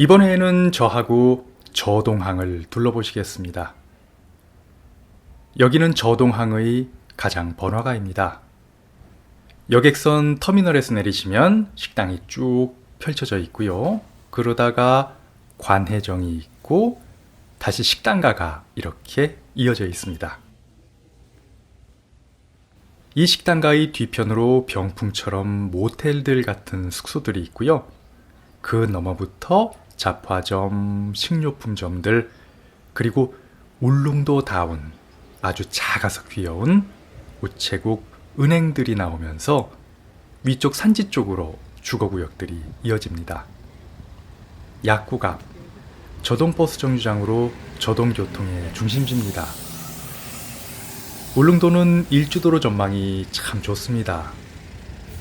이번에는 저하고 저동항을 둘러보시겠습니다. 여기는 저동항의 가장 번화가입니다. 여객선 터미널에서 내리시면 식당이 쭉 펼쳐져 있고요. 그러다가 관해정이 있고 다시 식당가가 이렇게 이어져 있습니다. 이 식당가의 뒤편으로 병풍처럼 모텔들 같은 숙소들이 있고요. 그 너머부터 잡화점, 식료품점들, 그리고 울릉도다운 아주 작아서 귀여운 우체국 은행들이 나오면서 위쪽 산지 쪽으로 주거구역들이 이어집니다. 약국 앞, 저동버스 정류장으로 저동교통의 중심지입니다. 울릉도는 일주도로 전망이 참 좋습니다.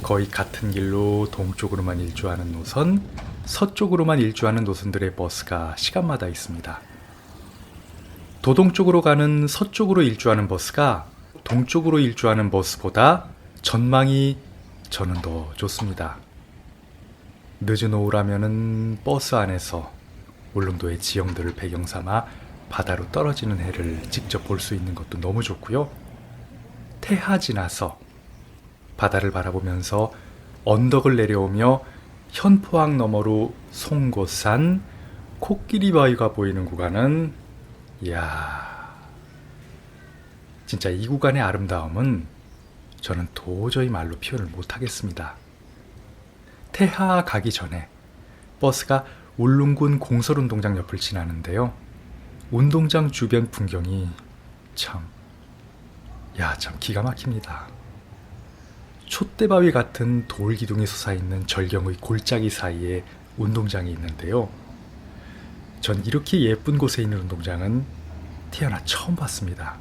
거의 같은 길로 동쪽으로만 일주하는 노선, 서쪽으로만 일주하는 노선들의 버스가 시간마다 있습니다. 도동 쪽으로 가는 서쪽으로 일주하는 버스가 동쪽으로 일주하는 버스보다 전망이 저는 더 좋습니다. 늦은 오후라면은 버스 안에서 울릉도의 지형들을 배경 삼아 바다로 떨어지는 해를 직접 볼 수 있는 것도 너무 좋고요. 태하 지나서 바다를 바라보면서 언덕을 내려오며 현포항 너머로 송곳산, 코끼리 바위가 보이는 구간은 이야, 진짜 이 구간의 아름다움은 저는 도저히 말로 표현을 못하겠습니다. 태하 가기 전에 버스가 울릉군 공설운동장 옆을 지나는데요. 운동장 주변 풍경이 참 기가 막힙니다. 촛대바위 같은 돌기둥이 솟아있는 절경의 골짜기 사이에 운동장이 있는데요. 전 이렇게 예쁜 곳에 있는 운동장은 태어나 처음 봤습니다.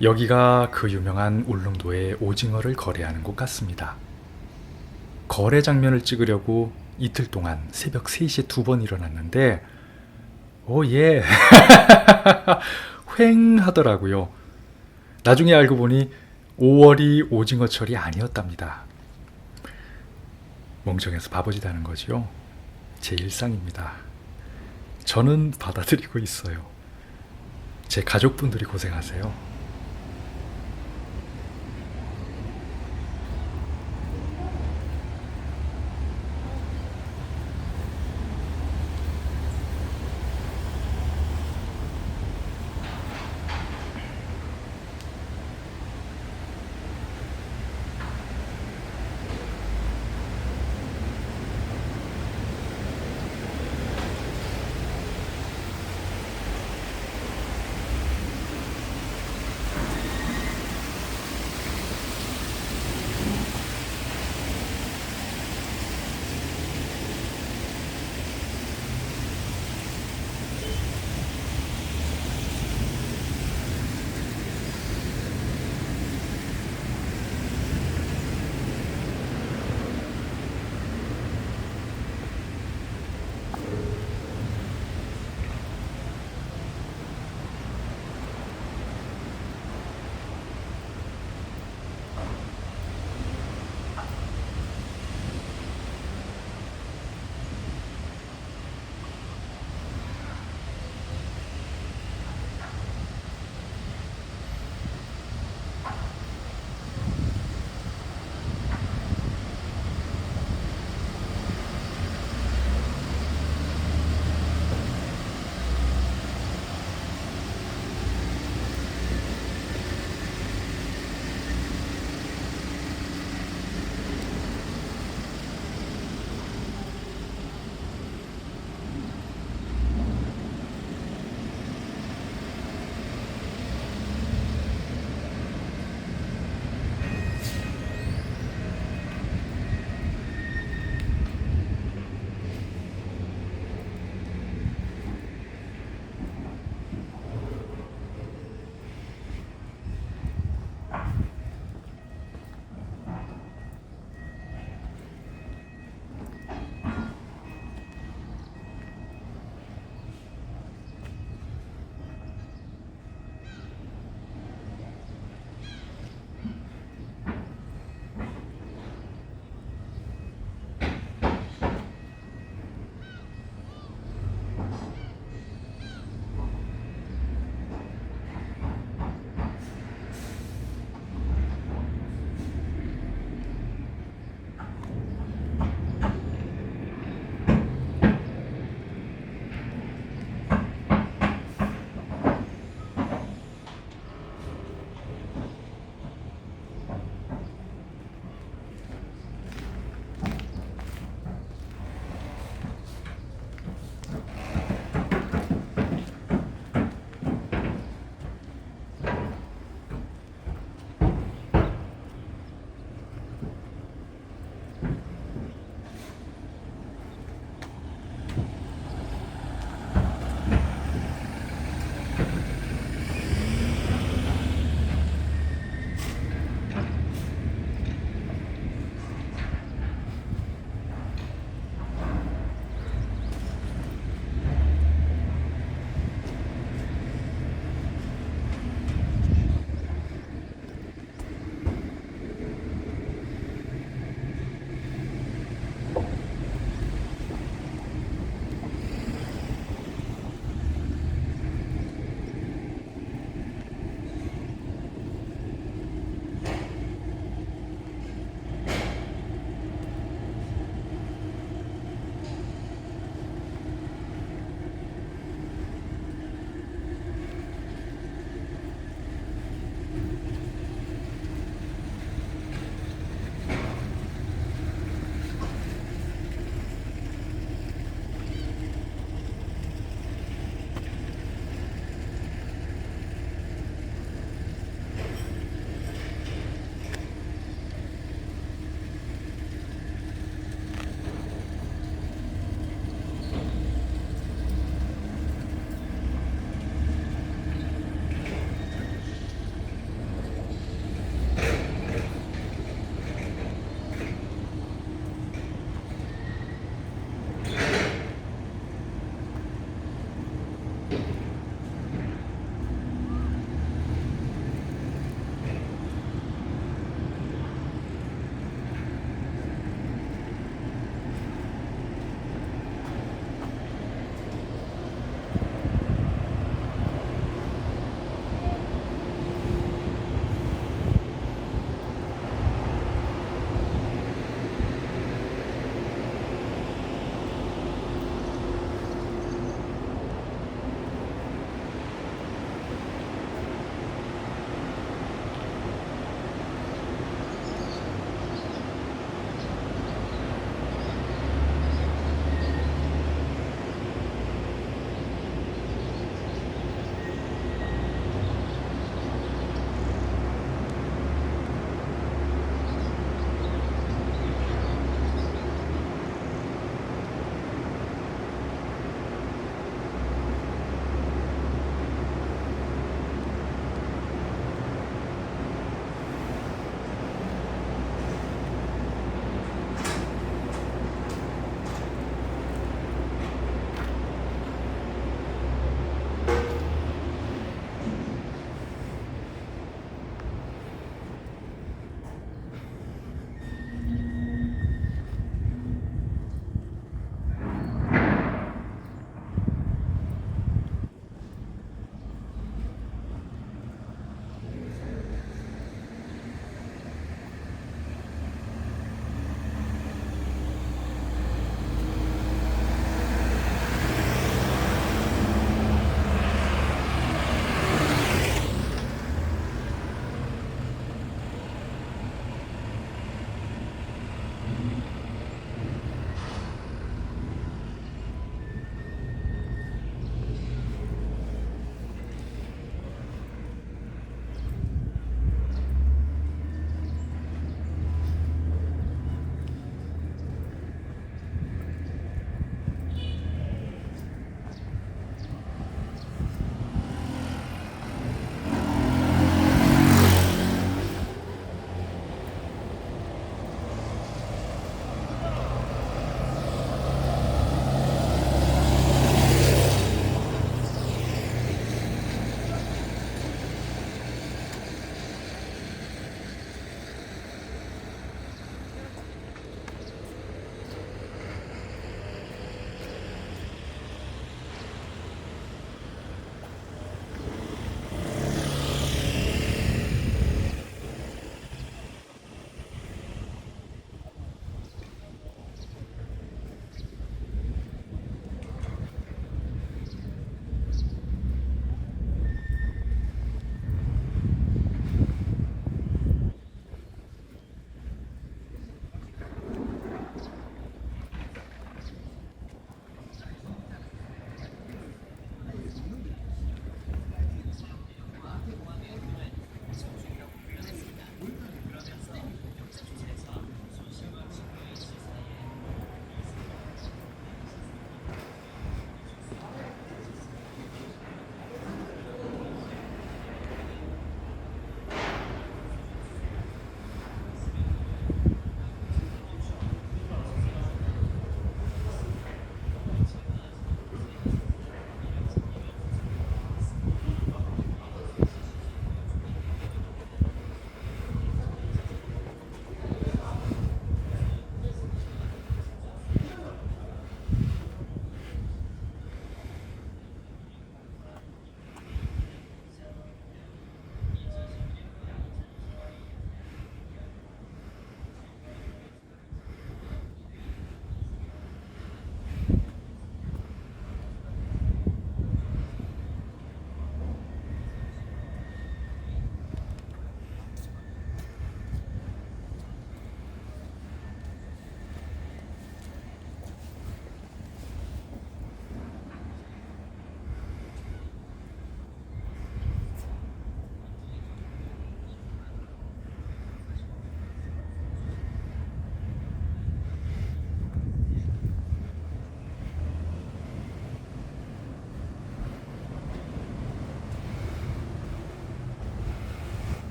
여기가 그 유명한 울릉도의 오징어를 거래하는 곳 같습니다. 거래 장면을 찍으려고 이틀 동안 새벽 3시에 2번 일어났는데 오예 휑 하더라고요. 나중에 알고 보니 5월이 오징어철이 아니었답니다. 멍청해서 바보짓 하는 거죠. 제 일상입니다. 저는 받아들이고 있어요. 제 가족분들이 고생하세요.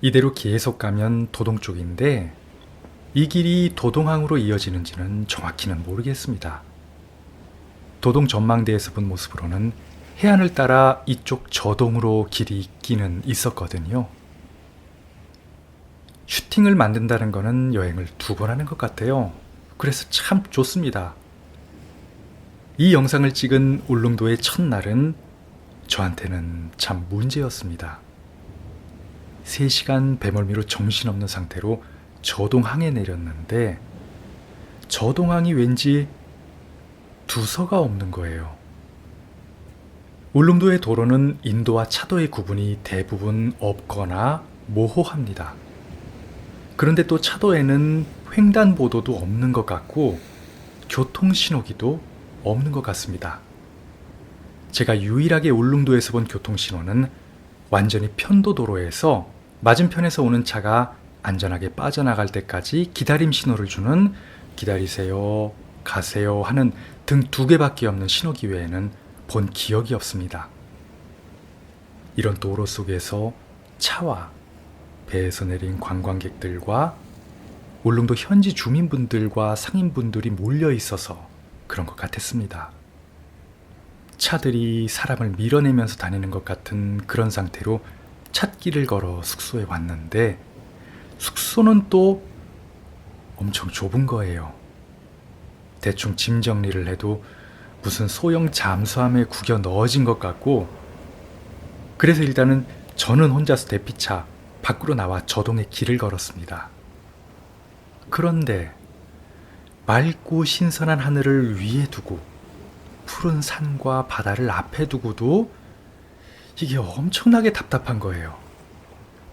이대로 계속 가면 도동 쪽인데 이 길이 도동항으로 이어지는지는 정확히는 모르겠습니다. 도동 전망대에서 본 모습으로는 해안을 따라 이쪽 저동으로 길이 있기는 있었거든요. 슈팅을 만든다는 거는 여행을 2번 하는 것 같아요. 그래서 참 좋습니다. 이 영상을 찍은 울릉도의 첫날은 저한테는 참 문제였습니다. 3시간 배멀미로 정신없는 상태로 저동항에 내렸는데 저동항이 왠지 두서가 없는 거예요. 울릉도의 도로는 인도와 차도의 구분이 대부분 없거나 모호합니다. 그런데 또 차도에는 횡단보도도 없는 것 같고 교통신호기도 없는 것 같습니다. 제가 유일하게 울릉도에서 본 교통신호는 완전히 편도도로에서 맞은편에서 오는 차가 안전하게 빠져나갈 때까지 기다림 신호를 주는 기다리세요, 가세요 하는 등 2개밖에 없는 신호기 외에는 본 기억이 없습니다. 이런 도로 속에서 차와 배에서 내린 관광객들과 울릉도 현지 주민분들과 상인분들이 몰려 있어서 그런 것 같았습니다. 차들이 사람을 밀어내면서 다니는 것 같은 그런 상태로 찻길을 걸어 숙소에 왔는데 숙소는 또 엄청 좁은 거예요. 대충 짐 정리를 해도 무슨 소형 잠수함에 구겨 넣어진 것 같고, 그래서 일단은 저는 혼자서 대피차 밖으로 나와 저동에 길을 걸었습니다. 그런데 맑고 신선한 하늘을 위에 두고 푸른 산과 바다를 앞에 두고도 이게 엄청나게 답답한 거예요.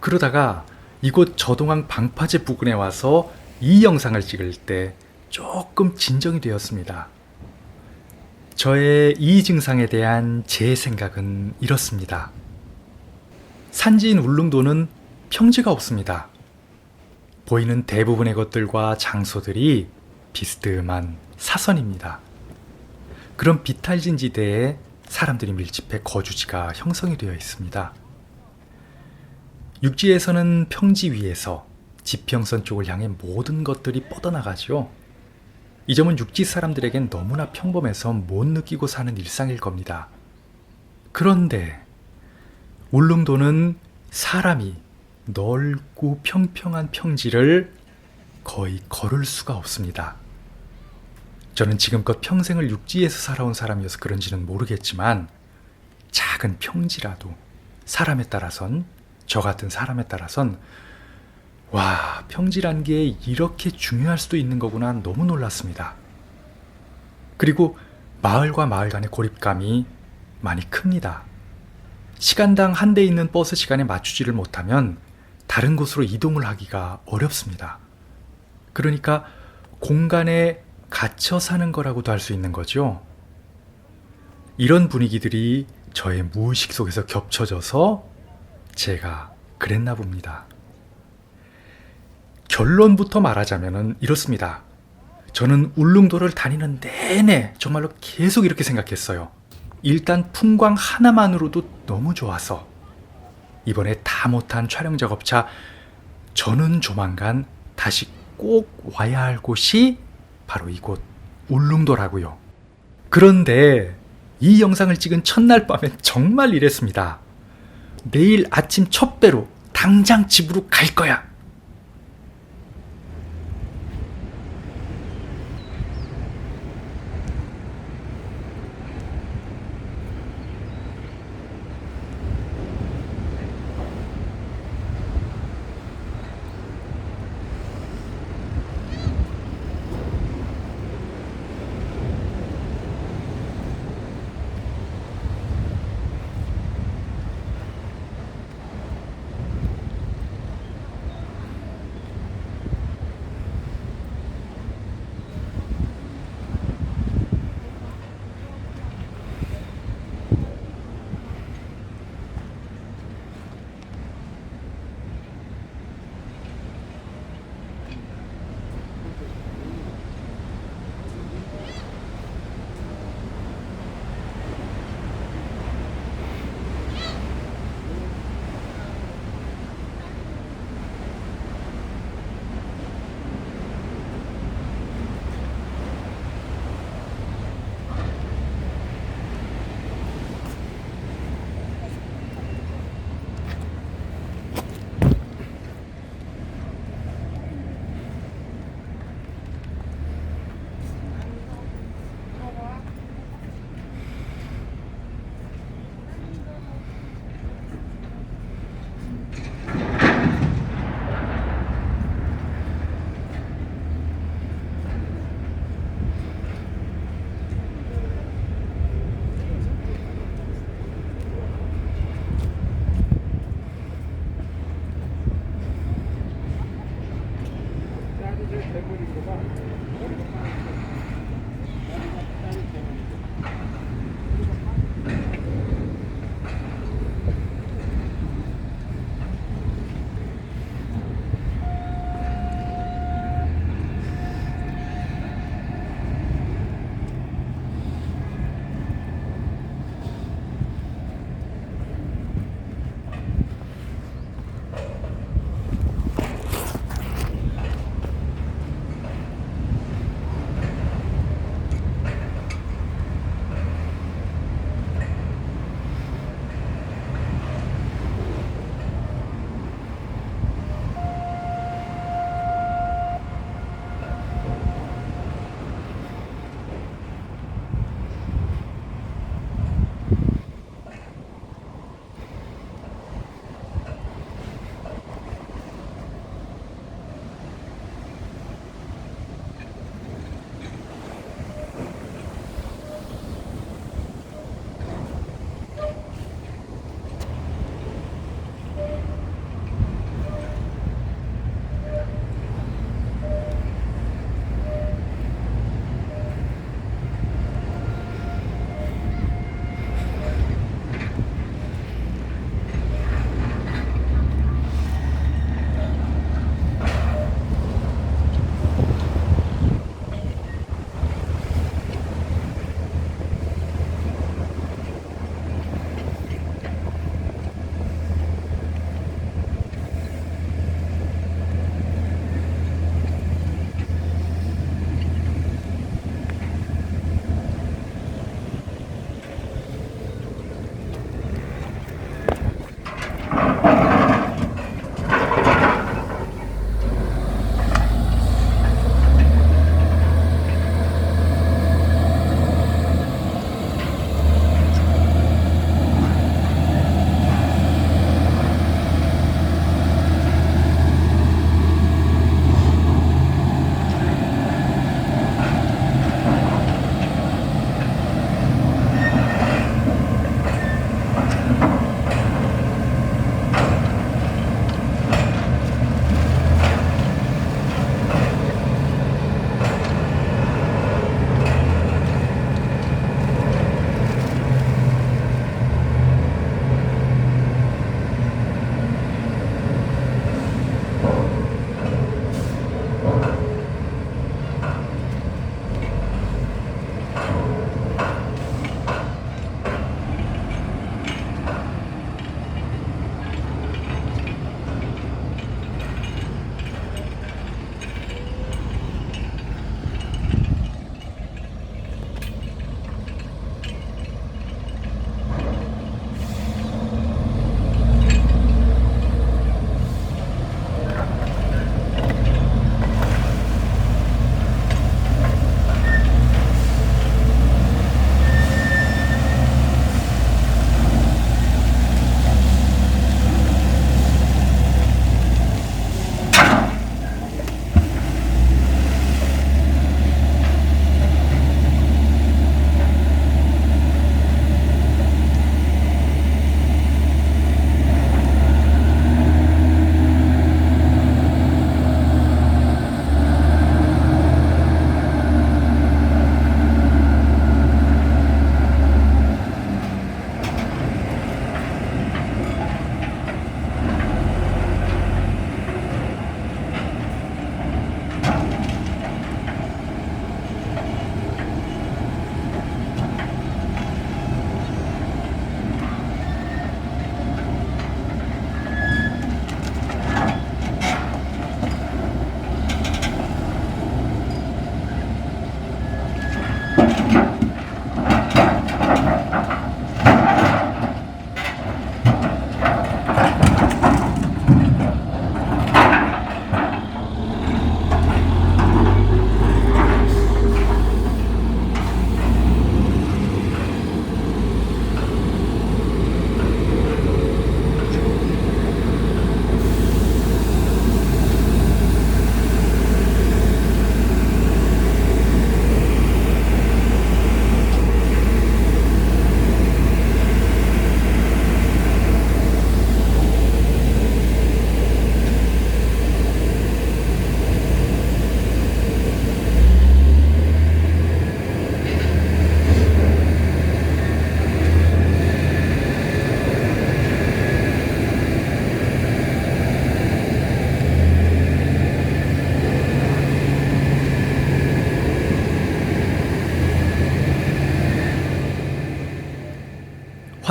그러다가 이곳 저동항 방파제 부근에 와서 이 영상을 찍을 때 조금 진정이 되었습니다. 저의 이 증상에 대한 제 생각은 이렇습니다. 산지인 울릉도는 평지가 없습니다. 보이는 대부분의 것들과 장소들이 비스듬한 사선입니다. 그런 비탈진 지대에 사람들이 밀집해 거주지가 형성이 되어 있습니다. 육지에서는 평지 위에서 지평선 쪽을 향해 모든 것들이 뻗어나가죠. 이 점은 육지 사람들에겐 너무나 평범해서 못 느끼고 사는 일상일 겁니다. 그런데 울릉도는 사람이 넓고 평평한 평지를 거의 걸을 수가 없습니다. 저는 지금껏 평생을 육지에서 살아온 사람이어서 그런지는 모르겠지만 작은 평지라도 사람에 따라선, 저 같은 사람에 따라선 와, 평지란 게 이렇게 중요할 수도 있는 거구나 너무 놀랐습니다. 그리고 마을과 마을 간의 고립감이 많이 큽니다. 시간당 한 대 있는 버스 시간에 맞추지를 못하면 다른 곳으로 이동을 하기가 어렵습니다. 그러니까 공간에 갇혀 사는 거라고도 할 수 있는 거죠. 이런 분위기들이 저의 무의식 속에서 겹쳐져서 제가 그랬나 봅니다. 결론부터 말하자면 이렇습니다. 저는 울릉도를 다니는 내내 정말로 계속 이렇게 생각했어요. 일단 풍광 하나만으로도 너무 좋아서 이번에 다 못한 촬영 작업차 저는 조만간 다시 꼭 와야 할 곳이 바로 이곳 울릉도라고요. 그런데 이 영상을 찍은 첫날 밤엔 정말 이랬습니다. 내일 아침 첫 배로 당장 집으로 갈 거야.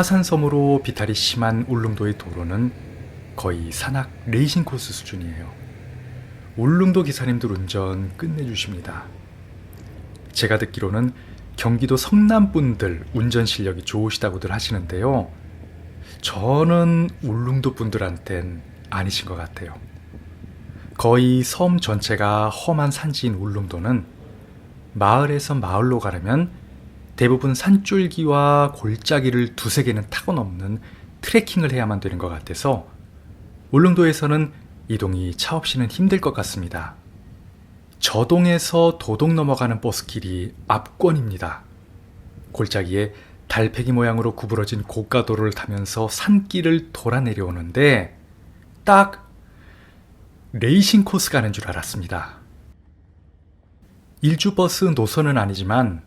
화산섬으로 비탈이 심한 울릉도의 도로는 거의 산악 레이싱 코스 수준이에요. 울릉도 기사님들 운전 끝내주십니다. 제가 듣기로는 경기도 성남 분들 운전 실력이 좋으시다고들 하시는데요. 저는 울릉도 분들한텐 아니신 것 같아요. 거의 섬 전체가 험한 산지인 울릉도는 마을에서 마을로 가려면 대부분 산줄기와 골짜기를 두세 개는 타고 넘는 트레킹을 해야만 되는 것 같아서 울릉도에서는 이동이 차 없이는 힘들 것 같습니다. 저동에서 도동 넘어가는 버스길이 압권입니다. 골짜기에 달팽이 모양으로 구부러진 고가도로를 타면서 산길을 돌아 내려오는데 딱 레이싱 코스 가는 줄 알았습니다. 일주버스 노선은 아니지만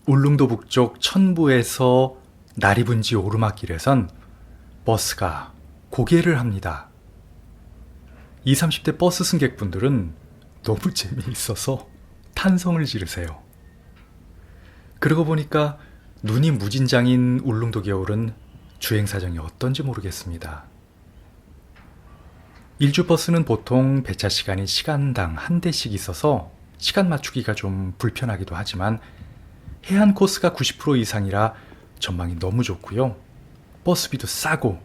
울릉도 북쪽 천부에서 나리분지 오르막길에선 버스가 고개를 합니다. 20, 30대 버스 승객분들은 너무 재미있어서 탄성을 지르세요. 그러고 보니까 눈이 무진장인 울릉도 겨울은 주행 사정이 어떤지 모르겠습니다. 일주버스는 보통 배차 시간이 시간당 한 대씩 있어서 시간 맞추기가 좀 불편하기도 하지만 해안 코스가 90% 이상이라 전망이 너무 좋고요. 버스비도 싸고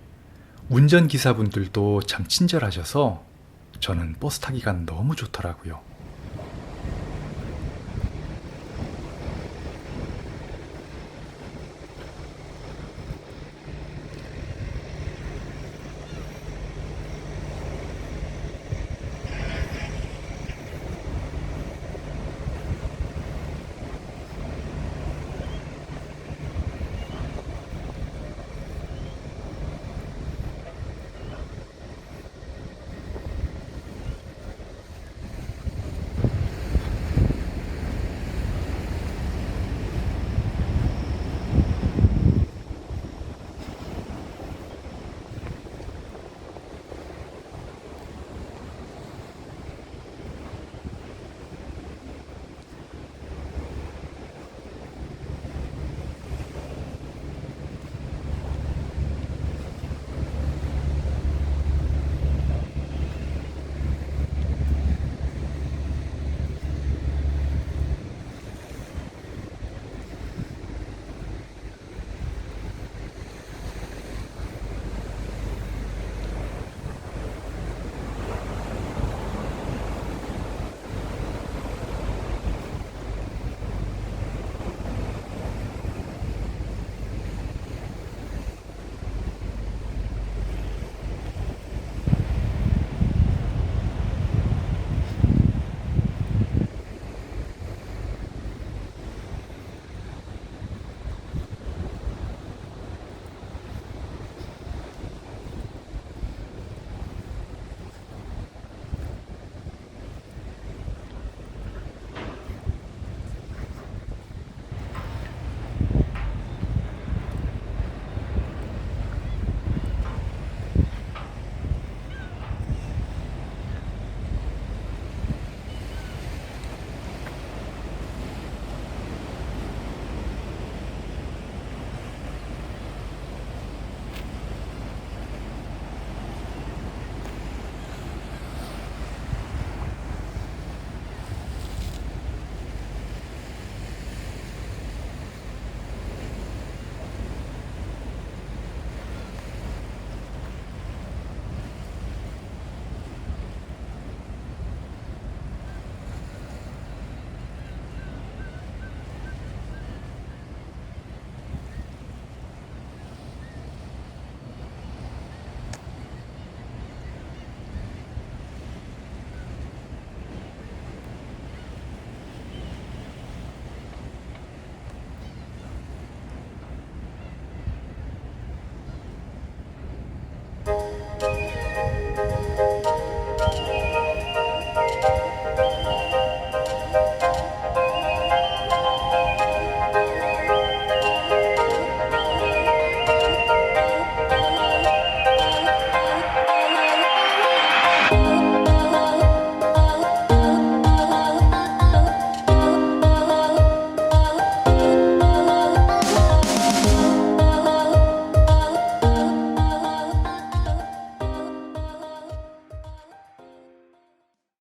운전기사분들도 참 친절하셔서 저는 버스 타기가 너무 좋더라고요.